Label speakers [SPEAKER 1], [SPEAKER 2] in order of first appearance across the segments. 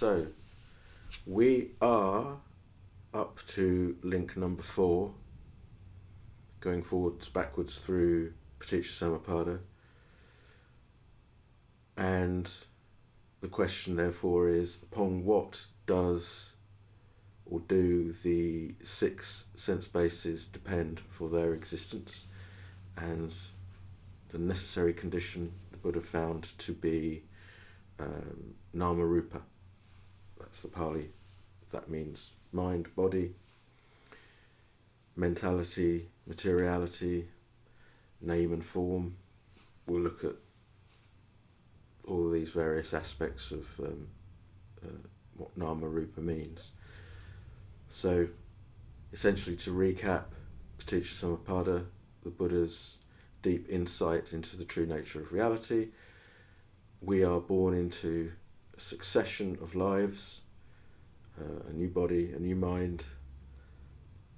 [SPEAKER 1] So, we are up to link number 4, going forwards, backwards through Paticca Samuppada. And the question, therefore, is upon what does or do the 6 sense bases depend for their existence? And the necessary condition the Buddha found to be nama-rupa. That's the Pali. That means mind, body, mentality, materiality, name and form. We'll look at all these various aspects of what nama-rupa means. So, essentially, to recap, Paticca Samuppada, the Buddha's deep insight into the true nature of reality. We are born into a succession of lives, a new body, a new mind,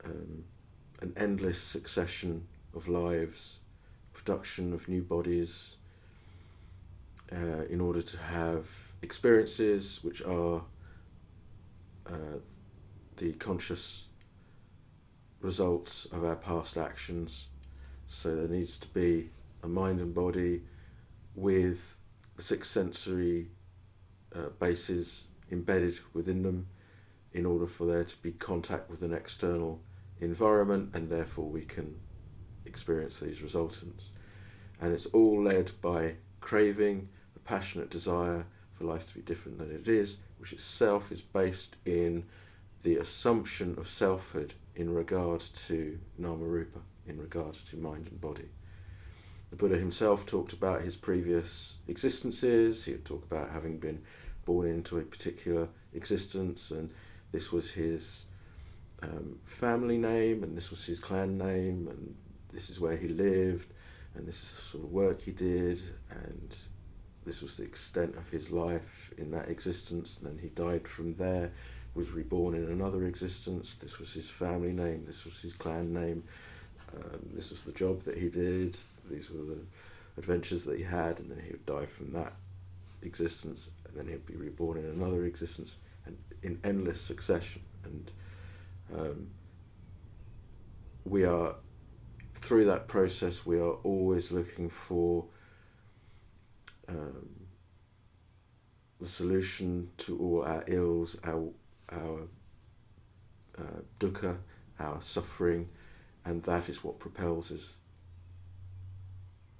[SPEAKER 1] an endless succession of lives, production of new bodies, in order to have experiences which are the conscious results of our past actions. So there needs to be a mind and body with the 6 sensory bases embedded within them in order for there to be contact with an external environment, and therefore we can experience these resultants. And it's all led by craving, the passionate desire for life to be different than it is, which itself is based in the assumption of selfhood in regard to nama-rupa, in regard to mind and body. The Buddha himself talked about his previous existences. He would talk about having been born into a particular existence, and this was his family name, and this was his clan name, and this is where he lived, and this is the sort of work he did, and this was the extent of his life in that existence. And then he died from there, was reborn in another existence. This was his family name, this was his clan name, this was the job that he did, these were the adventures that he had, and then he would die from that existence, and then he'd be reborn in another existence, and in endless succession. And we are, through that process, we are always looking for the solution to all our ills, our dukkha, our suffering, and that is what propels us,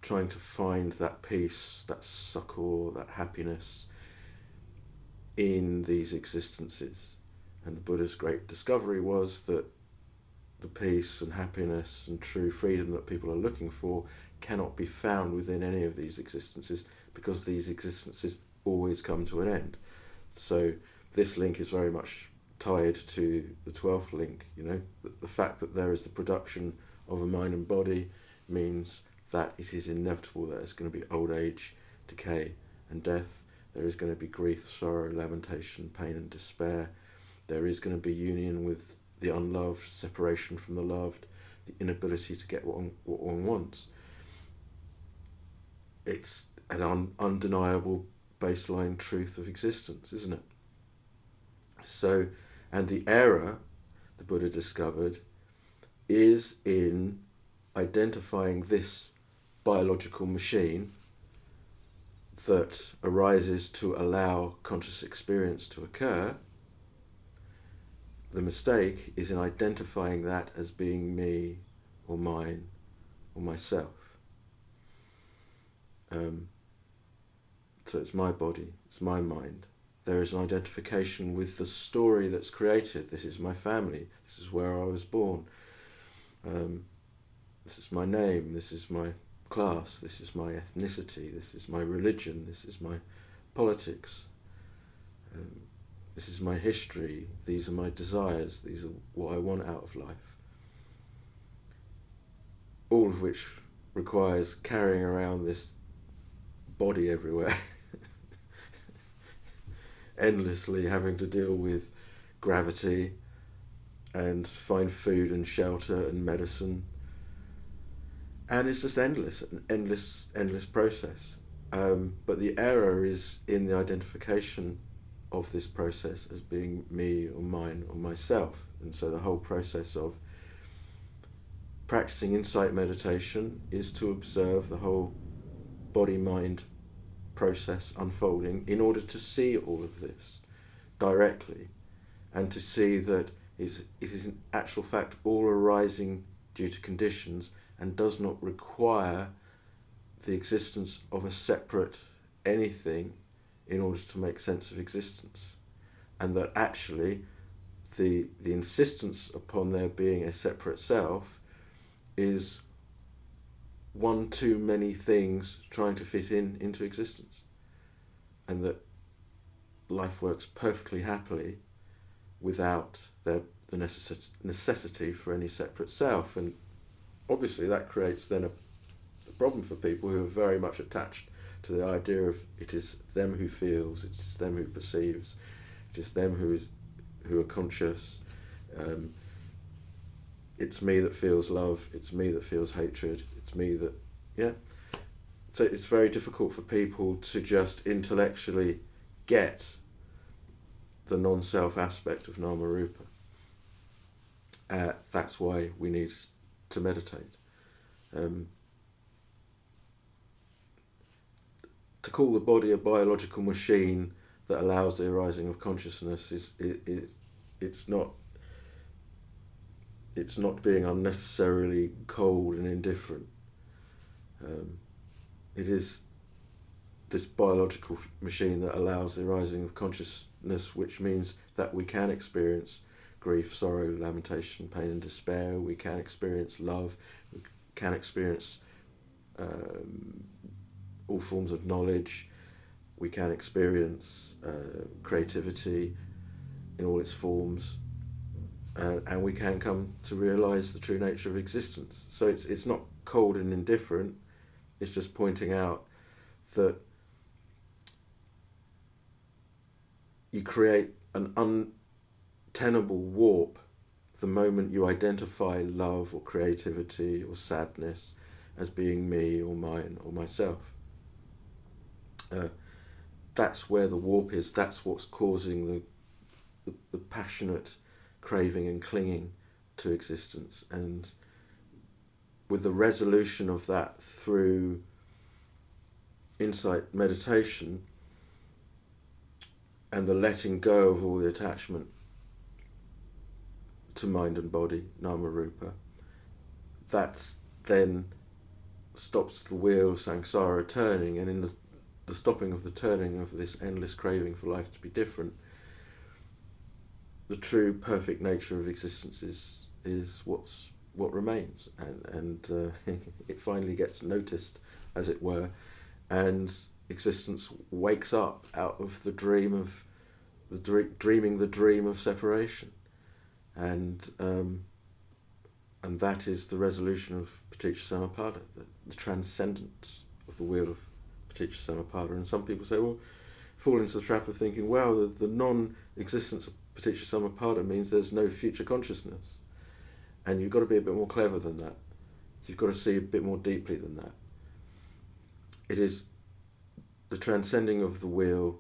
[SPEAKER 1] trying to find that peace, that succour, that happiness in these existences. And the Buddha's great discovery was that the peace and happiness and true freedom that people are looking for cannot be found within any of these existences, because these existences always come to an end. So this link is very much tied to the 12th link. The fact that there is the production of a mind and body means that it is inevitable that there's going to be old age, decay and death. There is going to be grief, sorrow, lamentation, pain and despair. There is going to be union with the unloved, separation from the loved, the inability to get what one wants. It's an undeniable baseline truth of existence, isn't it? So, and the error, the Buddha discovered, is in identifying this biological machine that arises to allow conscious experience to occur. The mistake is in identifying that as being me or mine or myself. So it's my body, it's my mind. There is an identification with the story that's created. This is my family, this is where I was born, this is my name, this is my class, this is my ethnicity, this is my religion, this is my politics, this is my history, these are my desires, these are what I want out of life. All of which requires carrying around this body everywhere, endlessly having to deal with gravity and find food and shelter and medicine. And it's just an endless process. But the error is in the identification of this process as being me or mine or myself. And so the whole process of practicing insight meditation is to observe the whole body-mind process unfolding in order to see all of this directly, and to see that it is in actual fact all arising due to conditions and does not require the existence of a separate anything in order to make sense of existence, and that actually the insistence upon there being a separate self is one too many things trying to fit into existence, and that life works perfectly happily without the necessity for any separate self. And obviously that creates then a problem for people who are very much attached to the idea of it is them who feels, it's them who perceives, it is them who are conscious, it's me that feels love, it's me that feels hatred, it's me that, yeah. So it's very difficult for people to just intellectually get the non-self aspect of nama-rupa. That's why we need to meditate. To call the body a biological machine that allows the arising of consciousness it's not being unnecessarily cold and indifferent. It is this biological machine that allows the arising of consciousness, which means that we can experience grief, sorrow, lamentation, pain and despair. We can experience love. We can experience all forms of knowledge. We can experience creativity in all its forms, and we can come to realise the true nature of existence. So it's not cold and indifferent. It's just pointing out that you create an untenable warp the moment you identify love or creativity or sadness as being me or mine or myself. That's where the warp is. That's what's causing the passionate craving and clinging to existence. And with the resolution of that through insight meditation and the letting go of all the attachment to mind and body, nama-rupa, that's then stops the wheel of samsara turning, and in the stopping of the turning of this endless craving for life to be different, the true perfect nature of existence is what remains, and it finally gets noticed, as it were, and existence wakes up out of the dream of dreaming the dream of separation, and that is the resolution of Paticca Samuppada, the transcendence of the wheel of Paticca Samuppada. And some people say, well, fall into the trap of thinking, well, the non-existence of Paticca Samuppada means there's no future consciousness. And you've got to be a bit more clever than that. You've got to see a bit more deeply than that. It is the transcending of the wheel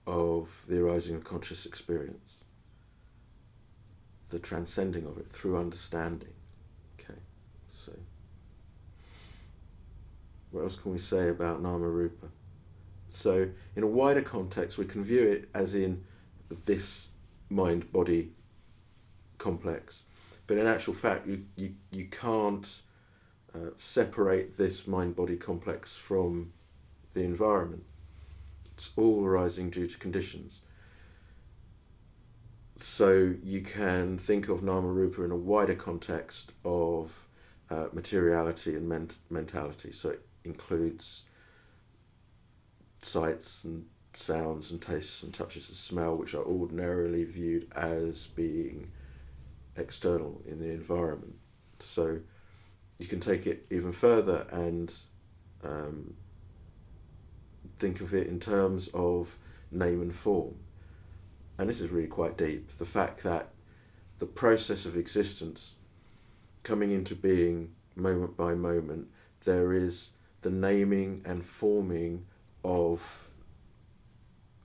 [SPEAKER 1] of the arising of conscious experience. The transcending of it through understanding. Okay, so what else can we say about nama-rupa? So in a wider context, we can view it as in this mind-body complex, but in actual fact you can't separate this mind-body complex from the environment. It's all arising due to conditions. So you can think of nama-rupa in a wider context of materiality and mentality. So it includes sights and sounds and tastes and touches and smell, which are ordinarily viewed as being external in the environment. So you can take it even further and think of it in terms of name and form. And this is really quite deep. The fact that the process of existence coming into being moment by moment, there is the naming and forming of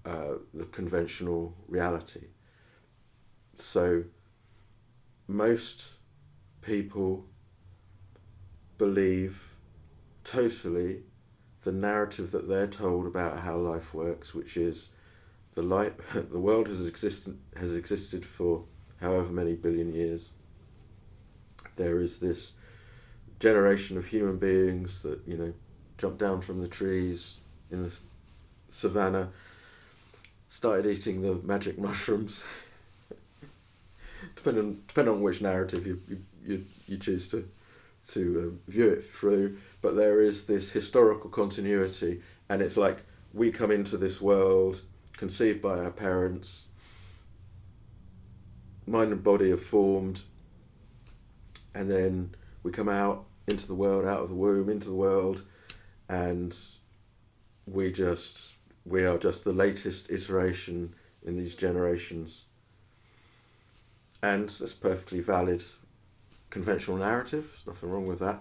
[SPEAKER 1] the conventional reality. So most people believe totally the narrative that they're told about how life works, which is the world has existed for however many billion years. There is this generation of human beings that, jumped down from the trees in the savannah, started eating the magic mushrooms. depending on which narrative you choose to view it through, but there is this historical continuity, and it's like we come into this world conceived by our parents, mind and body are formed, and then we come out into the world, out of the womb into the world, and we are just the latest iteration in these generations. And that's perfectly valid conventional narrative, there's nothing wrong with that,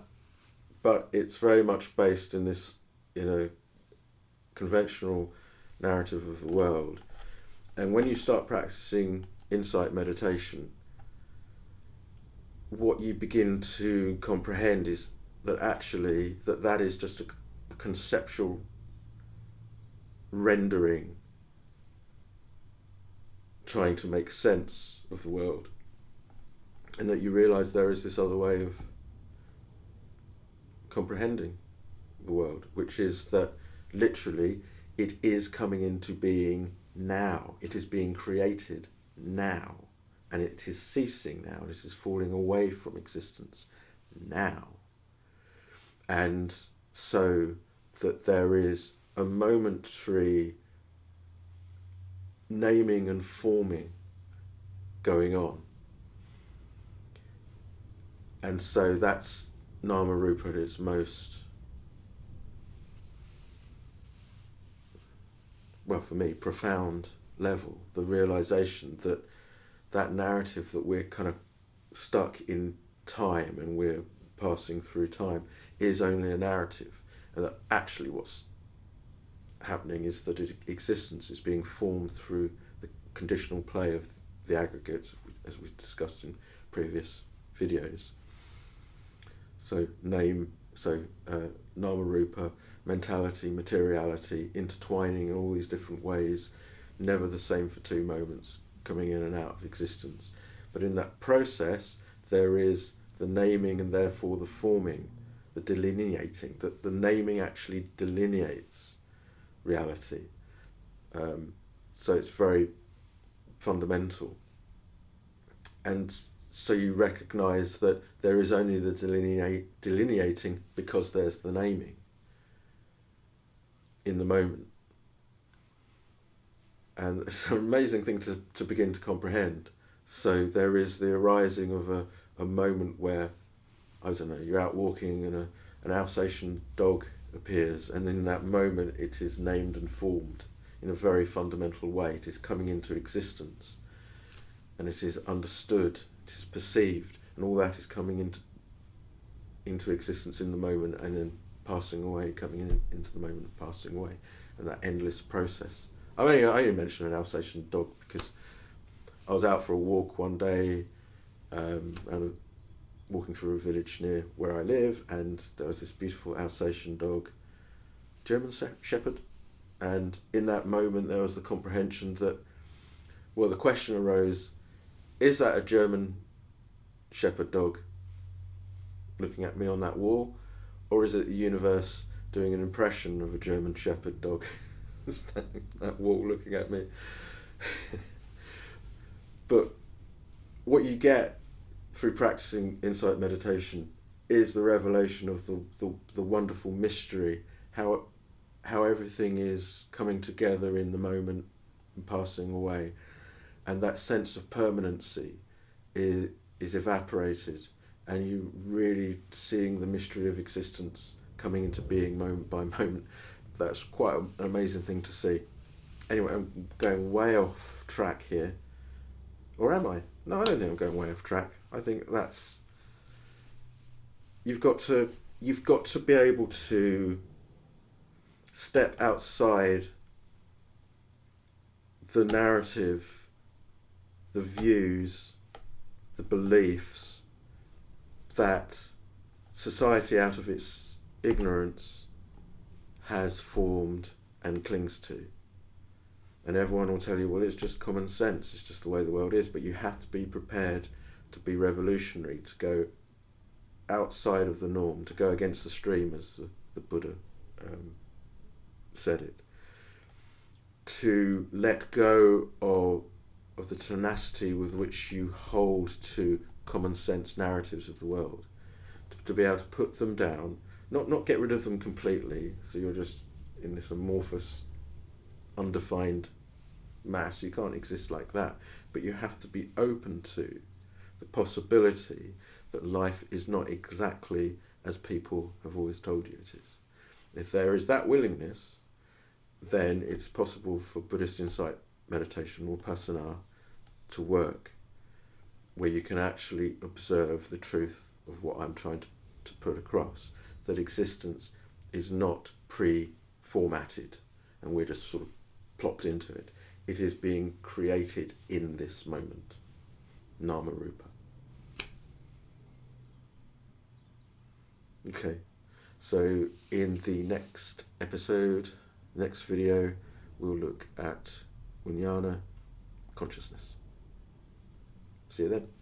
[SPEAKER 1] but it's very much based in this conventional narrative of the world. And when you start practicing insight meditation, what you begin to comprehend is that actually that is just a conceptual rendering trying to make sense of the world, and that you realize there is this other way of comprehending the world, which is that literally it is coming into being now, it is being created now, and it is ceasing now, it is falling away from existence now. And so that there is a momentary naming and forming going on. And so that's nama-rupa at its most, well, for me, profound level. The realization that that narrative that we're kind of stuck in time and we're passing through time is only a narrative, and that actually what's happening is that existence is being formed through the conditional play of the aggregates, as we discussed in previous videos. So nama-rupa, mentality, materiality, intertwining in all these different ways, never the same for 2 moments, coming in and out of existence. But in that process, there is the naming and therefore the forming, the delineating, that the naming actually delineates reality. So it's very fundamental. And so you recognize that there is only the delineating because there's the naming in the moment. And it's an amazing thing to begin to comprehend. So there is the arising of a moment where, I don't know, you're out walking and an Alsatian dog appears, and in that moment it is named and formed in a very fundamental way. It is coming into existence, and it is understood, it is perceived, and all that is coming into existence in the moment, and then passing away, coming into the moment and passing away, and that endless process. I only mention an Alsatian dog because I was out for a walk one day, and walking through a village near where I live, and there was this beautiful Alsatian dog, German Shepherd, and in that moment there was the comprehension that, well, the question arose, is that a German Shepherd dog looking at me on that wall, or is it the universe doing an impression of a German Shepherd dog standing on that wall looking at me? But what you get through practicing insight meditation is the revelation of the wonderful mystery, how everything is coming together in the moment and passing away, and that sense of permanency is evaporated, and you really seeing the mystery of existence coming into being moment by moment. That's quite an amazing thing to see. Anyway, I'm going way off track here. Or am I? No, I don't think I'm going way off track. I think that's... You've got to be able to step outside the narrative, the views, the beliefs that society, out of its ignorance, has formed and clings to. And everyone will tell you, well, it's just common sense, it's just the way the world is, but you have to be prepared to be revolutionary, to go outside of the norm, to go against the stream, as the Buddha said it, to let go of the tenacity with which you hold to common sense narratives of the world, to be able to put them down, not get rid of them completely, so you're just in this amorphous, undefined mass. You can't exist like that, but you have to be open to the possibility that life is not exactly as people have always told you it is. If there is that willingness, then it's possible for Buddhist insight meditation or vipassana to work, where you can actually observe the truth of what I'm trying to put across, that existence is not pre-formatted and we're just sort of plopped into it. It is being created in this moment. Nama-rupa. Okay, so in the next episode, next video, we'll look at Vijnana consciousness. See you then.